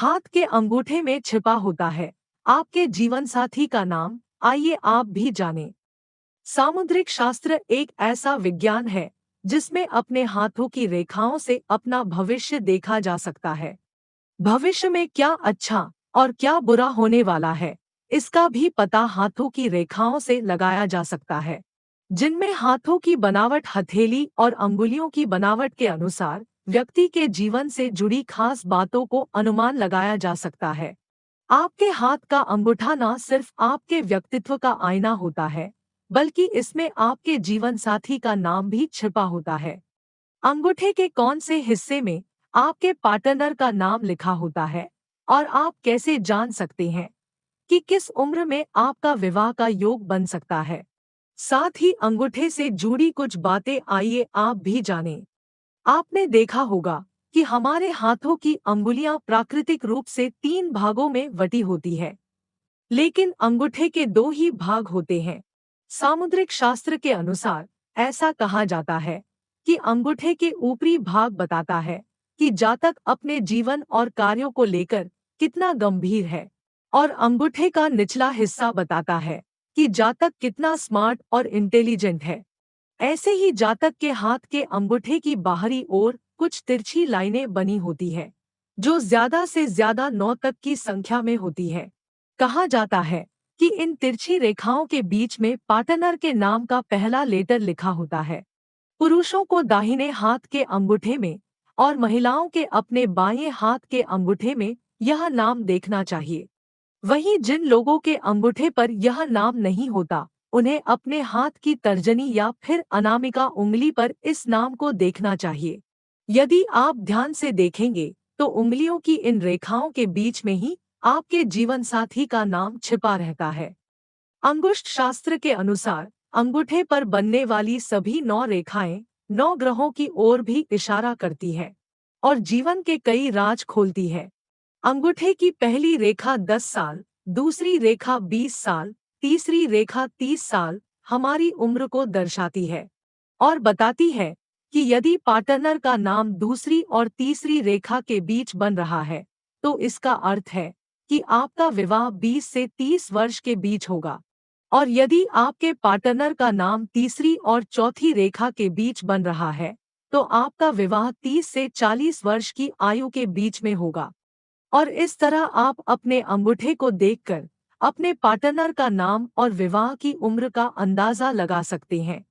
हाथ के अंगूठे में छिपा होता है आपके जीवन साथी का नाम। आइए आप भी जानें। सामुद्रिक शास्त्र एक ऐसा विज्ञान है जिसमें अपने हाथों की रेखाओं से अपना भविष्य देखा जा सकता है। भविष्य में क्या अच्छा और क्या बुरा होने वाला है, इसका भी पता हाथों की रेखाओं से लगाया जा सकता है। जिनमें हाथों की बनावट हथेली और अंगुलियों की बनावट के अनुसार व्यक्ति के जीवन से जुड़ी खास बातों को अनुमान लगाया जा सकता है। आपके हाथ का अंगूठा न सिर्फ आपके व्यक्तित्व का आईना होता है, बल्कि इसमें आपके जीवन साथी का नाम भी छिपा होता है। अंगूठे के कौन से हिस्से में आपके पार्टनर का नाम लिखा होता है और आप कैसे जान सकते हैं कि किस उम्र में आपका विवाह का योग बन सकता है। साथ ही अंगूठे से जुड़ी कुछ बातें आइए आप भी जानें। आपने देखा होगा कि हमारे हाथों की अंगुलियां प्राकृतिक रूप से 3 भागों में बटी होती है, लेकिन अंगूठे के 2 ही भाग होते हैं। सामुद्रिक शास्त्र के अनुसार ऐसा कहा जाता है कि अंगूठे के ऊपरी भाग बताता है कि जातक अपने जीवन और कार्यों को लेकर कितना गंभीर है, और अंगूठे का निचला हिस्सा बताता है कि जातक कितना स्मार्ट और इंटेलिजेंट है। ऐसे ही जातक के हाथ के अंगूठे की बाहरी ओर कुछ तिरछी लाइनें बनी होती है, जो ज्यादा से ज्यादा 9 तक की संख्या में होती है। कहा जाता है कि इन तिरछी रेखाओं के बीच में पार्टनर के नाम का पहला लेटर लिखा होता है। पुरुषों को दाहिने हाथ के अंगूठे में और महिलाओं के अपने बाएं हाथ के अंगूठे में यह नाम देखना चाहिए। वहीं जिन लोगों के अंगूठे पर यह नाम नहीं होता, उन्हें अपने हाथ की तर्जनी या फिर अनामिका उंगली पर इस नाम को देखना चाहिए। यदि आप ध्यान से देखेंगे तो उंगलियों की इन रेखाओं के बीच में ही आपके जीवन साथी का नाम छिपा रहता है। अंगुष्ठ शास्त्र के अनुसार अंगूठे पर बनने वाली सभी 9 रेखाएं 9 ग्रहों की ओर भी इशारा करती है और जीवन के कई राज खोलती है। अंगूठे की पहली रेखा 10 साल, दूसरी रेखा 20 साल, तीसरी रेखा 30 साल हमारी उम्र को दर्शाती है और बताती है कि यदि पार्टनर का नाम दूसरी और तीसरी रेखा के बीच बन रहा है, तो इसका अर्थ है कि आपका विवाह 20 से 30 वर्ष के बीच होगा। और यदि आपके पार्टनर का नाम तीसरी और चौथी रेखा के बीच बन रहा है, तो आपका विवाह 30 से 40 वर्ष की आयु के बीच में होगा। और इस तरह आप अपने अंगूठे को देखकर अपने पार्टनर का नाम और विवाह की उम्र का अंदाजा लगा सकते हैं।